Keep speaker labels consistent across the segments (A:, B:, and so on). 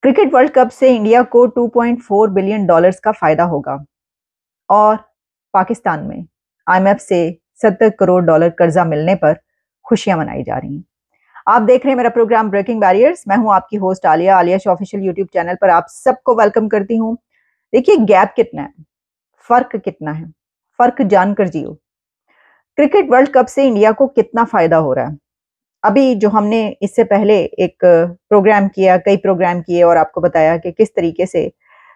A: Cricket world cup से India को 2.4 billion dollars का फायदा होगा और पाकिस्तान में आईएमएफ से 70 करोड़ डॉलर कर्जा मिलने पर खुशियां मनाई जा रही हैं। आप देख रहे हैं मेरा प्रोग्राम ब्रेकिंग बैरियर्स। मैं हूं आपकी host Alia show official YouTube channel पर आप सबको वेलकम करती हूं। देखिए गैप कितना है, फर्क कितना है, फर्क जानकर जियो। क्रिकेट वर्ल्ड कप से इंडिया को कितना फायदा हो रहा है। अभी जो हमने इससे पहले एक प्रोग्राम किया, कई प्रोग्राम किए और आपको बताया कि किस तरीके से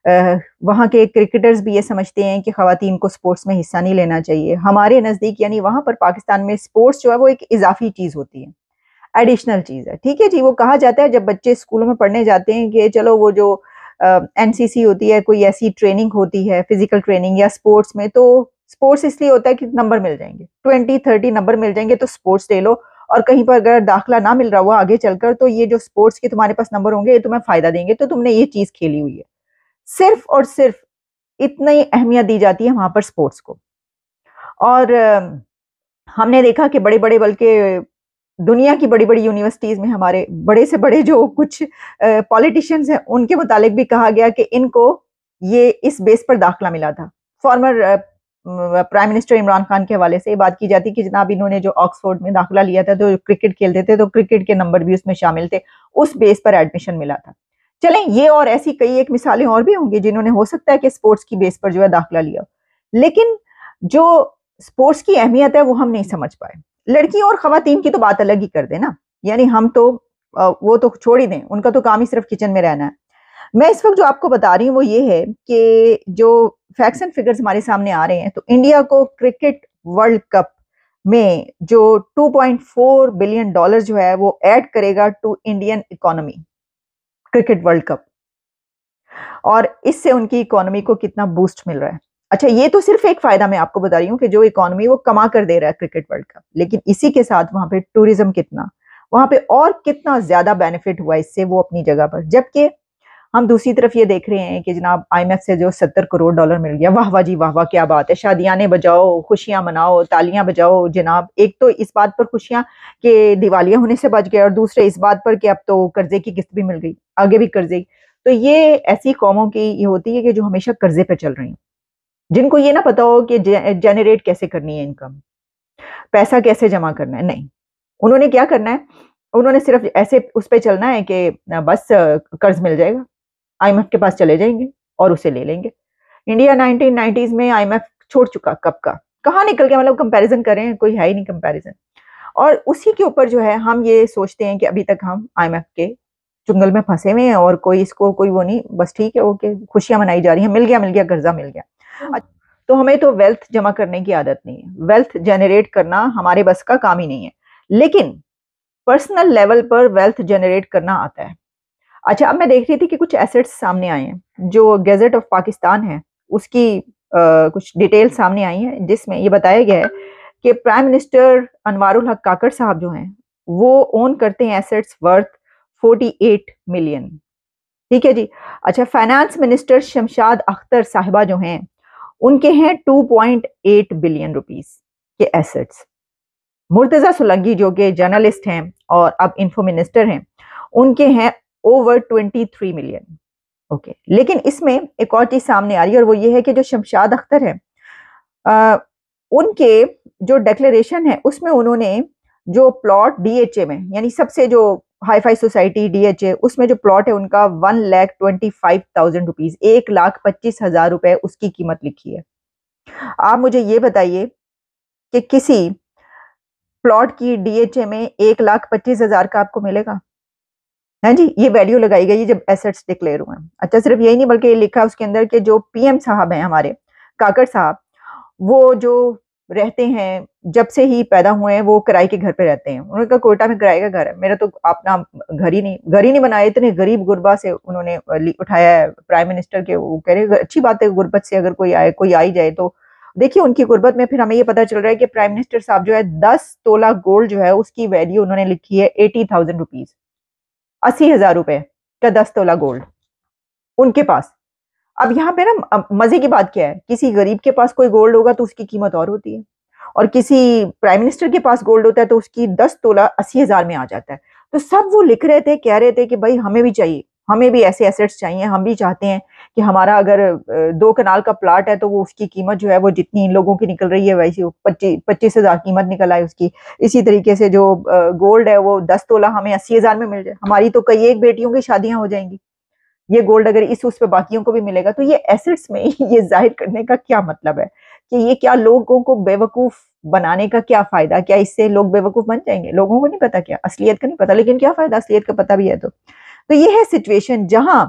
A: वहाँ के क्रिकेटर्स भी ये समझते हैं कि खवातीन को स्पोर्ट्स में हिस्सा नहीं लेना चाहिए। हमारे नज़दीक यानी वहाँ पर पाकिस्तान में स्पोर्ट्स जो है वो एक इजाफी चीज़ होती है, एडिशनल चीज़ है। ठीक है जी, वो कहा जाता है जब बच्चे स्कूलों में पढ़ने जाते हैं कि चलो वो जो एनसीसी होती है, कोई ऐसी ट्रेनिंग होती है फिजिकल ट्रेनिंग या स्पोर्ट्स में, तो स्पोर्ट्स इसलिए होता है कि नंबर मिल जाएंगे, 20-30 नंबर मिल जाएंगे तो स्पोर्ट्स ले लो। और कहीं पर अगर दाखिला ना मिल रहा हुआ आगे चलकर तो ये जो स्पोर्ट्स के तुम्हारे पास नंबर होंगे ये तुम्हें फायदा देंगे, तो तुमने ये चीज खेली हुई है। सिर्फ और सिर्फ इतना ही अहमियत दी जाती है वहां पर स्पोर्ट्स को। और हमने देखा कि बड़े बड़े, बल्कि दुनिया की बड़ी बड़ी यूनिवर्सिटीज में हमारे बड़े से बड़े जो कुछ पॉलिटिशियंस हैं उनके मुतालिक भी कहा गया कि इनको ये इस बेस पर दाखिला मिला था। Former prime minister Imran Khan के हवाले से ये बात की जाती कि जनाब इन्होंने जो ऑक्सफोर्ड में दाखिला लिया था तो क्रिकेट खेलते थे तो क्रिकेट के नंबर भी उसमें शामिल थे, उस बेस पर एडमिशन मिला था। चलें, ये और ऐसी कई एक मिसालें और भी होंगी जिन्होंने हो सकता है कि स्पोर्ट्स की बेस पर जो है दाखिला लिया, लेकिन जो स्पोर्ट्स की अहमियत है वो हम नहीं समझ पाए। लड़की और खवातीन की तो बात अलग ही कर दें ना, यानी हम तो वो तो छोड़ ही दें, उनका तो काम ही सिर्फ किचन में रहना है। मैं इस वक्त जो आपको बता रही हूँ वो ये है कि जो फैक्ट्स एंड फिगर्स हमारे सामने आ रहे हैं, तो इंडिया को क्रिकेट वर्ल्ड कप में जो 2.4 बिलियन डॉलर जो है वो ऐड करेगा to Indian economy, cricket world cup. और इससे उनकी इकोनॉमी को कितना बूस्ट मिल रहा है। अच्छा, ये तो सिर्फ एक फायदा मैं आपको बता रही हूँ कि जो इकोनॉमी वो कमा कर दे रहा है क्रिकेट वर्ल्ड कप, लेकिन इसी के साथ वहां पे टूरिज्म कितना, वहां पे और कितना ज्यादा बेनिफिट हुआ इससे वो अपनी जगह पर। जबकि हम दूसरी तरफ ये देख रहे हैं कि जनाब आईएमएफ से जो 70 करोड़ डॉलर मिल गया, वाह वाह जी वाह वाह, क्या बात है, शादियाने बजाओ, खुशियां मनाओ, तालियां बजाओ जनाब। एक तो इस बात पर खुशियां कि दिवालिया होने से बच गए, और दूसरे इस बात पर कि अब तो कर्जे की किस्त भी मिल गई, आगे भी कर्जे। तो ये ऐसी कौमों की ये होती है कि जो हमेशा कर्जे पे चल रही हैं, जिनको ये ना पता हो कि जनरेट कैसे करनी है इनकम, पैसा कैसे जमा करना है। नहीं, उन्होंने क्या करना है, उन्होंने सिर्फ ऐसे उस पर चलना है कि बस कर्ज मिल जाएगा, आईएमएफ के पास चले जाएंगे और उसे ले लेंगे। इंडिया 1990s में आईएमएफ छोड़ चुका, कब का कहाँ निकल गया, मतलब कंपैरिजन करें, कोई है ही नहीं कंपैरिजन। और उसी के ऊपर जो है हम ये सोचते हैं कि अभी तक हम आईएमएफ के चुंगल में फंसे हुए हैं और कोई इसको कोई वो नहीं, बस ठीक है, ओके, खुशियां मनाई जा रही हैं, मिल गया कर्जा मिल गया। तो हमें तो वेल्थ जमा करने की आदत नहीं है, वेल्थ जनरेट करना हमारे बस का काम ही नहीं है, लेकिन पर्सनल लेवल पर वेल्थ जनरेट करना आता है। अच्छा, अब मैं देख रही थी कि कुछ एसेट्स सामने आए हैं, जो गैजेट ऑफ पाकिस्तान है उसकी कुछ डिटेल सामने आई है, जिसमें ये बताया गया है कि प्राइम मिनिस्टर अनवारुल हक काकड़ साहब जो हैं वो ओन करते हैं एसेट्स वर्थ 48 मिलियन। ठीक है जी। अच्छा, फाइनेंस मिनिस्टर शमशाद अख्तर साहिबा जो हैं उनके हैं 2.8 बिलियन रुपीस के एसेट्स। मुर्तजा सुलंगी जो कि जर्नलिस्ट हैं और अब इन्फो मिनिस्टर हैं, उनके हैं ओवर 23 मिलियन। ओके, लेकिन इसमें एक और चीज सामने आ रही है और वो ये है कि जो शमशाद अख्तर है उनके जो डिक्लेरेशन है उसमें उन्होंने जो प्लॉट डीएचए में, यानी सबसे जो हाई फाई सोसाइटी डीएचए, उसमें जो प्लॉट है उनका 1,25,000 रुपीज, 1,25,000 रुपए उसकी कीमत लिखी है। आप मुझे ये बताइए कि किसी प्लॉट की डीएचए में 1,25,000 का आपको मिलेगा? है जी, ये वैल्यू लगाई गई जब एसेट्स डिक्लेयर हुए। अच्छा, सिर्फ यही नहीं बल्कि ये लिखा है उसके अंदर के जो पीएम साहब हैं हमारे काकड़ साहब, वो जो रहते हैं जब से ही पैदा हुए हैं वो किराए के घर पे रहते हैं। उनका कोयटा में किराए का घर है, मेरा तो अपना घर ही नहीं बनाया, इतने गरीब गुरबा से उन्होंने उठाया है प्राइम मिनिस्टर के। वो कह रहे अच्छी बात है, गुर्बत से अगर कोई आई जाए तो देखिए उनकी गुर्बत में फिर हमें ये पता चल रहा है कि प्राइम मिनिस्टर साहब जो है 10 तोला गोल्ड जो है उसकी वैल्यू उन्होंने लिखी है 80,000 रुपीज, 80,000 रुपए का 10 तोला गोल्ड उनके पास। अब यहाँ पे ना मजे की बात क्या है, किसी गरीब के पास कोई गोल्ड होगा तो उसकी कीमत और होती है, और किसी प्राइम मिनिस्टर के पास गोल्ड होता है तो उसकी 10 तोला 80,000 में आ जाता है। तो सब वो लिख रहे थे, कह रहे थे कि भाई हमें भी चाहिए, हमें भी ऐसे एसेट्स चाहिए, हम भी चाहते हैं कि हमारा अगर 2 कनाल का प्लाट है तो वो उसकी कीमत जो है वो जितनी इन लोगों की निकल रही है वैसी 25,000 कीमत निकल आए उसकी। इसी तरीके से जो गोल्ड है वो 10 तोला हमें 80,000 में मिल जाए, हमारी तो कई एक बेटियों की शादियां हो जाएंगी। ये गोल्ड अगर इस उस पे बाकियों को भी मिलेगा तो ये एसेट्स में ये जाहिर करने का क्या मतलब है कि ये क्या लोगों को बेवकूफ बनाने का क्या फायदा, क्या इससे लोग बेवकूफ बन जाएंगे? लोगों को नहीं पता, क्या असलियत का नहीं पता, लेकिन क्या फायदा असलियत का पता भी है तो ये है सिचुएशन जहां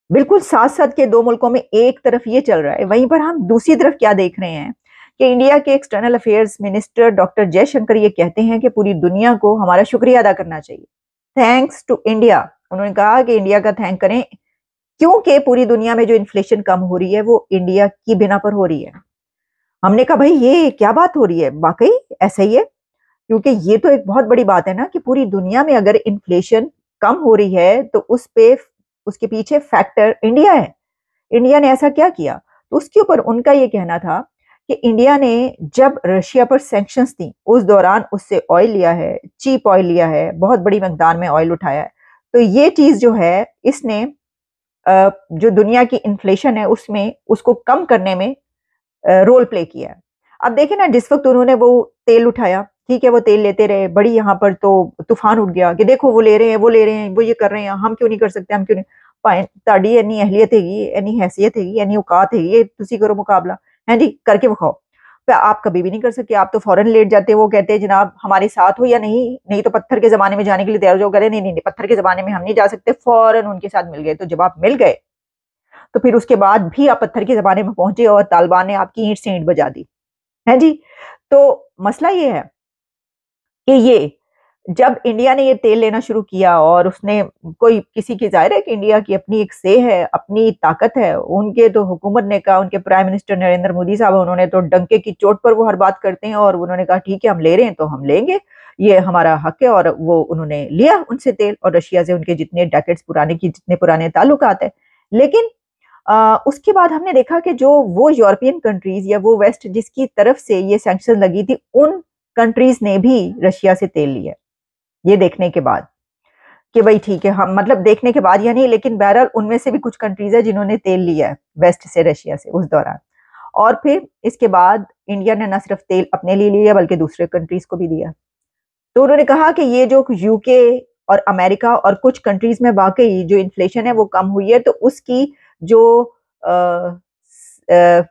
A: बिल्कुल साथ साथ के दो मुल्कों में एक तरफ ये चल रहा है, वहीं पर हम दूसरी तरफ क्या देख रहे हैं कि इंडिया के external affairs minister doctor Jaishankar ये कहते हैं कि पूरी दुनिया को हमारा शुक्रिया अदा करना चाहिए, थैंक्स टू इंडिया। उन्होंने कहा कि इंडिया का थैंक करें क्योंकि पूरी दुनिया में जो इन्फ्लेशन कम हो रही है वो इंडिया की बिना पर हो रही है। हमने कहा भाई ये क्या बात हो रही है, वाकई ऐसा ही है? क्योंकि ये तो एक बहुत बड़ी बात है ना कि पूरी दुनिया में अगर इन्फ्लेशन कम हो रही है तो उस पे उसके पीछे फैक्टर इंडिया है। इंडिया ने ऐसा क्या किया? तो उसके ऊपर उनका ये कहना था कि इंडिया ने जब रशिया पर सैंक्शंस थी उस दौरान उससे ऑयल लिया है, चीप ऑयल लिया है, बहुत बड़ी मकदार में ऑयल उठाया है। तो ये चीज जो है इसने जो दुनिया की इन्फ्लेशन है उसमें उसको कम करने में रोल प्ले किया है। अब देखें ना, जिस वक्त उन्होंने वो तेल उठाया, ठीक है वो तेल लेते रहे, बड़ी यहाँ पर तो तूफान उठ गया कि देखो वो ले रहे हैं, वो ले रहे हैं, वो ये कर रहे हैं, हम क्यों नहीं कर सकते, हम क्यों नहीं? भाई ताड़ी इन्नी अहलियत हैगी, इन्नी हैसियत हैगी, इन्नी औकात हैगी, ये तुसी करो मुकाबला, है जी, करके दिखाओ। पर आप कभी भी नहीं कर सकते, आप तो फौरन लेट जाते हो। वो कहते हैं जनाब हमारे साथ हो या नहीं, नहीं तो पत्थर के जमाने में जाने के लिए तैयार हो जाओ। नहीं नहीं नहीं, पत्थर के जमाने में हम नहीं जा सकते। फौरन उनके साथ मिल गए। तो जब आप मिल गए तो फिर उसके बाद भी आप पत्थर के जमाने में पहुंचे और तालिबान ने आपकी ईंट से ईंट बजा दी, है जी। तो मसला ये है कि ये जब इंडिया ने ये तेल लेना शुरू किया और उसने कोई किसी की, जाहिर है कि इंडिया की अपनी एक से है, अपनी ताकत है, उनके तो हुकूमत ने कहा, उनके प्राइम मिनिस्टर नरेंद्र मोदी साहब, उन्होंने तो डंके की चोट पर वो हर बात करते हैं और उन्होंने कहा ठीक है हम ले रहे हैं तो हम लेंगे, ये हमारा हक है। और वो उन्होंने लिया उनसे तेल और रशिया से उनके जितने डेकेड्स पुराने की जितने पुराने ताल्लुकात है। लेकिन उसके बाद हमने देखा कि जो वो यूरोपियन कंट्रीज या वो वेस्ट जिसकी तरफ से ये सैंक्शन लगी थी, उन कंट्रीज ने भी रशिया से तेल लिया। ये देखने के बाद कि भाई ठीक है, हम मतलब देखने के बाद या नहीं, लेकिन बहरहाल उनमें से भी कुछ कंट्रीज है जिन्होंने तेल लिया है वेस्ट से, रशिया से उस दौरान। और फिर इसके बाद इंडिया ने न सिर्फ तेल अपने लिए लिया बल्कि दूसरे कंट्रीज को भी दिया। तो उन्होंने कहा कि ये जो यूके और अमेरिका और कुछ कंट्रीज में वाकई जो इन्फ्लेशन है वो कम हुई है, तो उसकी जो आ, आ,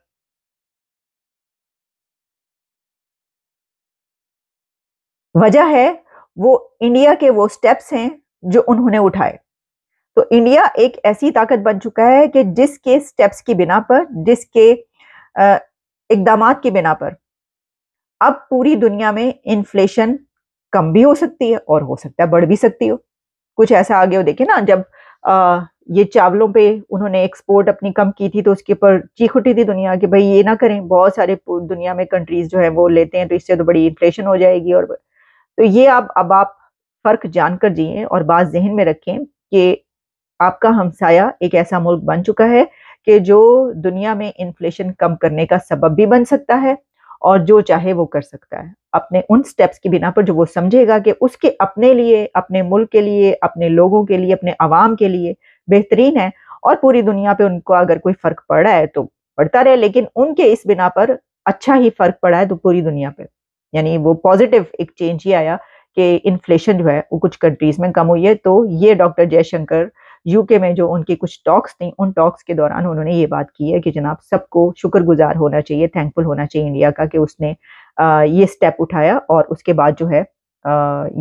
A: वजह है वो इंडिया के वो स्टेप्स हैं जो उन्होंने उठाए। तो इंडिया एक ऐसी ताकत बन चुका है कि जिसके स्टेप्स की बिना पर, जिसके इकदामात की बिना पर अब पूरी दुनिया में इन्फ्लेशन कम भी हो सकती है और हो सकता है बढ़ भी सकती हो। कुछ ऐसा आगे हो, देखिए ना, जब ये चावलों पे उन्होंने एक्सपोर्ट अपनी कम की थी तो उसके ऊपर चीख उठी थी दुनिया कि भाई ये ना करें, बहुत सारे दुनिया में कंट्रीज जो है वो लेते हैं तो इससे तो बड़ी इन्फ्लेशन हो जाएगी। और तो ये अब आप फर्क जानकर जिए और बात जहन में रखें कि आपका हमसाया एक ऐसा मुल्क बन चुका है कि जो दुनिया में इन्फ्लेशन कम करने का सबब भी बन सकता है और जो चाहे वो कर सकता है अपने उन स्टेप्स की बिना पर जो वो समझेगा कि उसके अपने लिए, अपने मुल्क के लिए, अपने लोगों के लिए, अपने अवाम के लिए बेहतरीन है। और पूरी दुनिया पे उनको अगर कोई फर्क पड़ रहा है तो पड़ता रहे, लेकिन उनके इस बिना पर अच्छा ही फर्क पड़ा है तो पूरी दुनिया पे, यानी वो पॉजिटिव एक चेंज ही आया कि इन्फ्लेशन जो है वो कुछ कंट्रीज में कम हुई है। तो ये डॉक्टर जयशंकर यूके में जो उनकी कुछ टॉक्स थी, उन टॉक्स के दौरान उन्होंने ये बात की है कि जनाब सबको शुक्रगुजार होना चाहिए, थैंकफुल होना चाहिए इंडिया का कि उसने ये स्टेप उठाया और उसके बाद जो है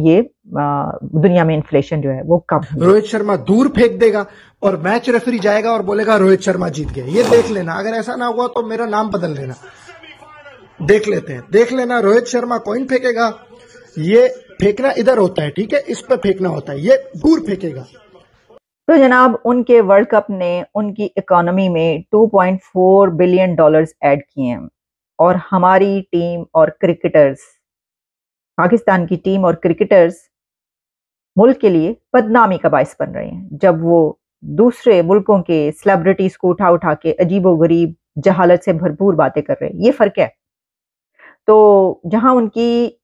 A: ये दुनिया में इन्फ्लेशन जो है वो कम हुई।
B: रोहित शर्मा दूर फेंक देगा और मैच रेफरी जाएगा और बोलेगा रोहित शर्मा जीत गए। ये देख लेना, अगर ऐसा ना हुआ तो मेरा नाम बदल लेना। देख लेते हैं, देख लेना। रोहित शर्मा कॉइन फेंकेगा, ये फेंकना इधर होता है, ठीक है, इस पे फेंकना होता है, ये दूर फेंकेगा।
A: तो जनाब उनके वर्ल्ड कप ने उनकी इकोनॉमी में 2.4 बिलियन डॉलर्स ऐड किए हैं और हमारी टीम और क्रिकेटर्स, पाकिस्तान की टीम और क्रिकेटर्स मुल्क के लिए बदनामी का बायस बन रहे हैं जब वो दूसरे मुल्कों के सेलिब्रिटीज को उठा उठा के अजीबोगरीब जहालत से भरपूर बातें कर रहे हैं। ये फर्क है। तो जहां उनकी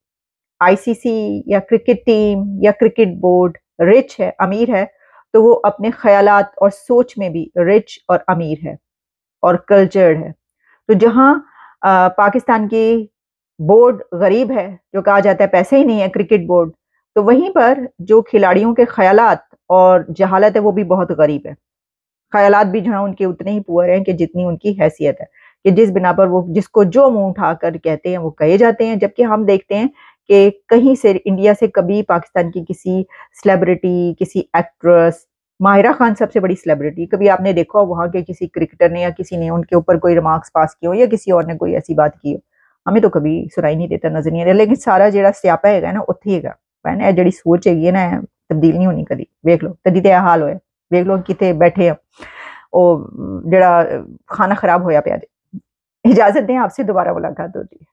A: आईसीसी या क्रिकेट टीम या क्रिकेट बोर्ड रिच है, अमीर है, तो वो अपने ख्यालात और सोच में भी रिच और अमीर है और कल्चर्ड है। तो जहाँ पाकिस्तान की बोर्ड गरीब है, जो कहा जाता है पैसे ही नहीं है क्रिकेट बोर्ड, तो वहीं पर जो खिलाड़ियों के ख्यालात और जहालत है वो भी बहुत गरीब है। ख्यालात भी जो है उनके उतने ही पुअर हैं कि जितनी उनकी हैसियत है, कि जिस बिना पर वो जिसको जो मुंह उठाकर कहते हैं वो कहे जाते हैं। जबकि हम देखते हैं कि कहीं से इंडिया से कभी पाकिस्तान की किसी सेलिब्रिटी, किसी एक्ट्रेस, माहिरा खान सबसे बड़ी सेलिब्रिटी, कभी आपने देखा हो वहां के किसी क्रिकेटर ने या किसी ने उनके ऊपर कोई रिमार्क्स पास किए हो या किसी और ने कोई ऐसी बात की हो? हमें तो कभी सुनाई नहीं देता, नजर नहीं आ रहा। लेकिन सारा ਜਿਹੜਾ ਸਿਆਪਾ ਹੈਗਾ ਨਾ ਉੱਥੇ ਹੀ ਹੈਗਾ। मैंने ਜਿਹੜੀ सोच हैगी है ना तब्दील नहीं होनी कभी। वेख लो कदी तो यह हाल होया, वेख लो कितने बैठे हैं ਉਹ ਜਿਹੜਾ खाना खराब होया ਪਿਆ। इजाजत दें, आपसे दोबारा मुलाकात होती है।